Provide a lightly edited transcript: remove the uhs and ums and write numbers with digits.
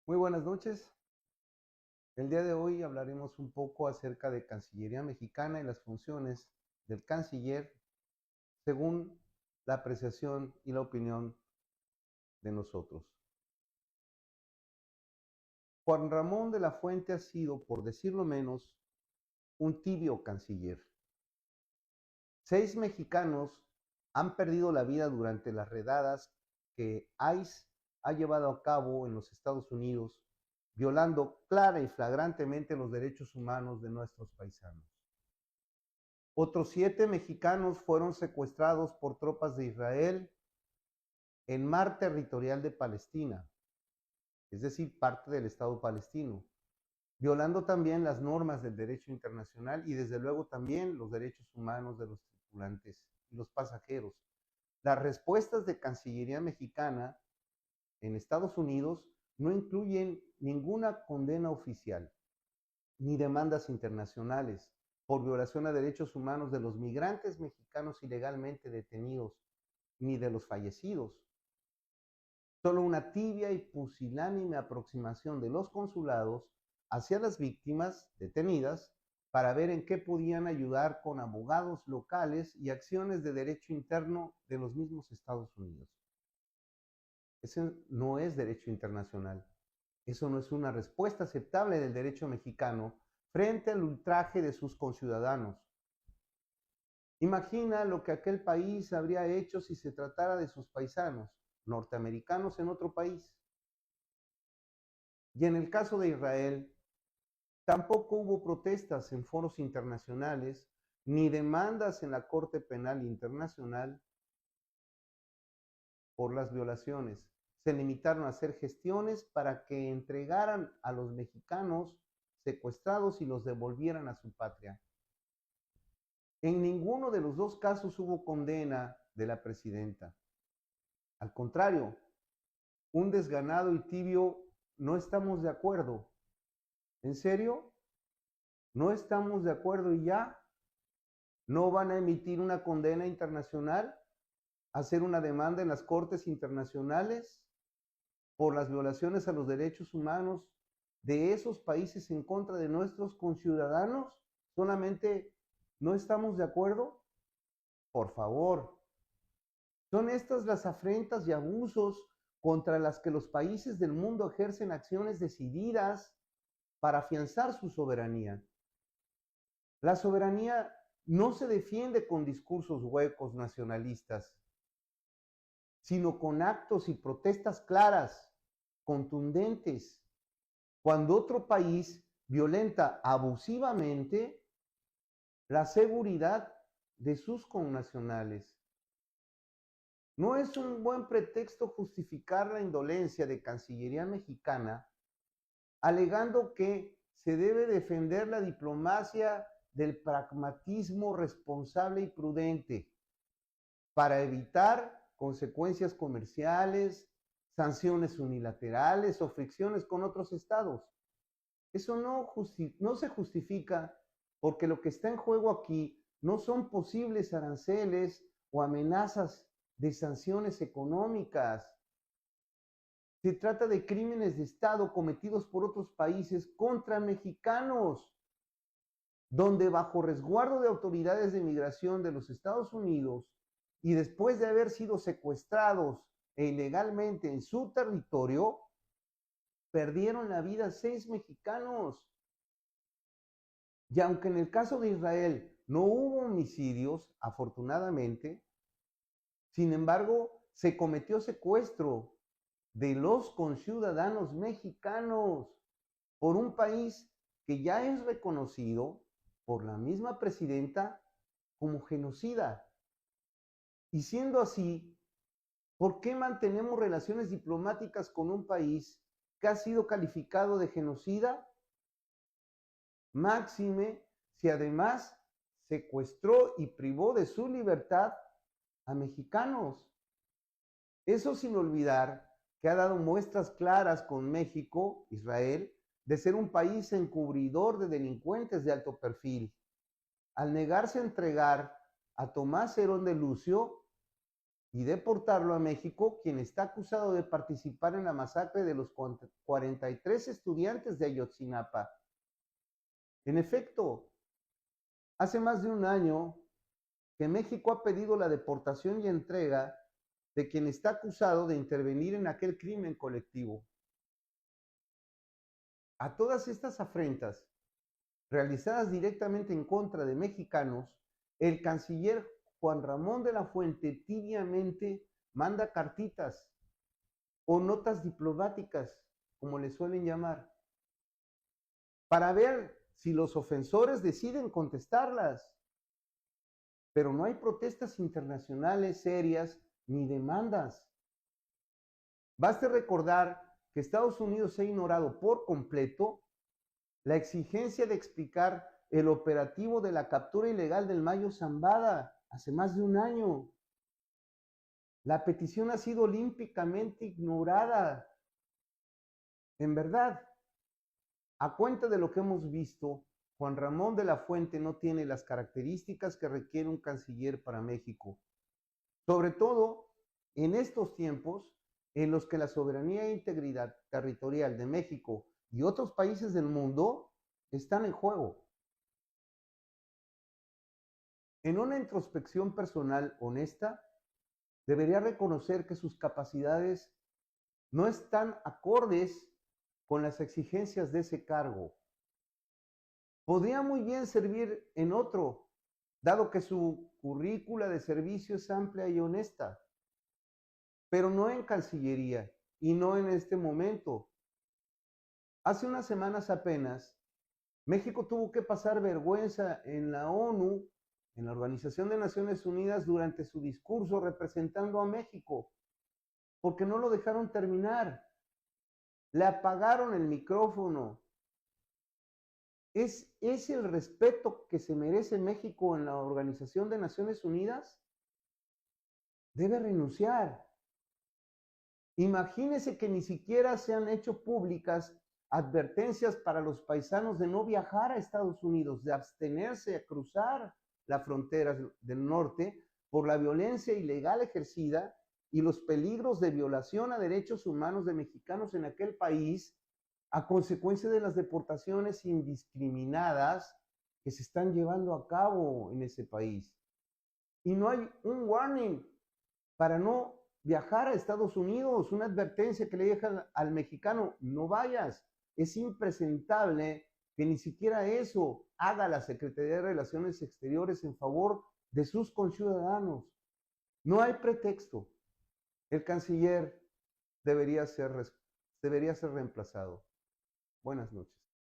Muy buenas noches. El día de hoy hablaremos un poco acerca de Cancillería Mexicana y las funciones del canciller según la apreciación y la opinión de nosotros. Juan Ramón de la Fuente ha sido, por decirlo menos, un tibio canciller. 6 mexicanos han perdido la vida durante las redadas que ICE ha llevado a cabo en los Estados Unidos, violando clara y flagrantemente los derechos humanos de nuestros paisanos. Otros 7 mexicanos fueron secuestrados por tropas de Israel en mar territorial de Palestina, es decir, parte del Estado palestino, violando también las normas del derecho internacional y desde luego también los derechos humanos de los tripulantes y los pasajeros. Las respuestas de Cancillería mexicana en Estados Unidos no incluyen ninguna condena oficial ni demandas internacionales por violación a derechos humanos de los migrantes mexicanos ilegalmente detenidos, ni de los fallecidos. Solo una tibia y pusilánime aproximación de los consulados hacia las víctimas detenidas para ver en qué podían ayudar con abogados locales y acciones de derecho interno de los mismos Estados Unidos. Ese no es derecho internacional. Eso no es una respuesta aceptable del derecho mexicano frente al ultraje de sus conciudadanos. Imagina lo que aquel país habría hecho si se tratara de sus paisanos, norteamericanos en otro país. Y en el caso de Israel, tampoco hubo protestas en foros internacionales ni demandas en la Corte Penal Internacional por las violaciones. Se limitaron a hacer gestiones para que entregaran a los mexicanos secuestrados y los devolvieran a su patria. En ninguno de los dos casos hubo condena de la presidenta. Al contrario, un desganado y tibio no estamos de acuerdo. ¿En serio? ¿No estamos de acuerdo y ya? ¿No van a emitir una condena internacional? ¿Hacer una demanda en las cortes internacionales por las violaciones a los derechos humanos de esos países en contra de nuestros conciudadanos? ¿Solamente no estamos de acuerdo? Por favor. Son estas las afrentas y abusos contra las que los países del mundo ejercen acciones decididas para afianzar su soberanía. La soberanía no se defiende con discursos huecos nacionalistas, sino con actos y protestas claras, contundentes. Cuando otro país violenta abusivamente la seguridad de sus connacionales. No es un buen pretexto justificar la indolencia de Cancillería mexicana alegando que se debe defender la diplomacia del pragmatismo responsable y prudente para evitar consecuencias comerciales, sanciones unilaterales o fricciones con otros estados. Eso no se justifica porque lo que está en juego aquí no son posibles aranceles o amenazas de sanciones económicas. Se trata de crímenes de Estado cometidos por otros países contra mexicanos, donde bajo resguardo de autoridades de migración de los Estados Unidos y después de haber sido secuestrados e ilegalmente en su territorio, perdieron la vida 6 mexicanos. Y aunque en el caso de Israel no hubo homicidios, afortunadamente, sin embargo, se cometió secuestro de los conciudadanos mexicanos por un país que ya es reconocido por la misma presidenta como genocida. Y siendo así, ¿por qué mantenemos relaciones diplomáticas con un país que ha sido calificado de genocida? Máxime si además secuestró y privó de su libertad a mexicanos. Eso sin olvidar que ha dado muestras claras con México, Israel, de ser un país encubridor de delincuentes de alto perfil, al negarse a entregar a Tomás Herón de Lucio y deportarlo a México, quien está acusado de participar en la masacre de los 43 estudiantes de Ayotzinapa. En efecto, hace más de un año que México ha pedido la deportación y entrega de quien está acusado de intervenir en aquel crimen colectivo. A todas estas afrentas, realizadas directamente en contra de mexicanos, el canciller Juan Ramón de la Fuente tibiamente manda cartitas o notas diplomáticas, como le suelen llamar, para ver si los ofensores deciden contestarlas. Pero no hay protestas internacionales serias ni demandas. Baste recordar que Estados Unidos ha ignorado por completo la exigencia de explicar el operativo de la captura ilegal del Mayo Zambada hace más de un año. La petición ha sido olímpicamente ignorada. En verdad, a cuenta de lo que hemos visto, Juan Ramón de la Fuente no tiene las características que requiere un canciller para México. Sobre todo en estos tiempos en los que la soberanía e integridad territorial de México y otros países del mundo están en juego. En una introspección personal honesta, debería reconocer que sus capacidades no están acordes con las exigencias de ese cargo. Podría muy bien servir en otro, dado que su currícula de servicio es amplia y honesta, pero no en Cancillería y no en este momento. Hace unas semanas apenas, México tuvo que pasar vergüenza en la ONU, en la Organización de Naciones Unidas, durante su discurso representando a México, porque no lo dejaron terminar. Le apagaron el micrófono. ¿Es el respeto que se merece México en la Organización de Naciones Unidas? Debe renunciar. Imagínese que ni siquiera se han hecho públicas advertencias para los paisanos de no viajar a Estados Unidos, de abstenerse a cruzar la frontera del norte por la violencia ilegal ejercida y los peligros de violación a derechos humanos de mexicanos en aquel país a consecuencia de las deportaciones indiscriminadas que se están llevando a cabo en ese país. Y no hay un warning para no viajar a Estados Unidos, una advertencia que le dejan al mexicano: no vayas. Es impresentable que ni siquiera eso haga la Secretaría de Relaciones Exteriores en favor de sus conciudadanos. No hay pretexto. El canciller debería ser reemplazado. Buenas noches.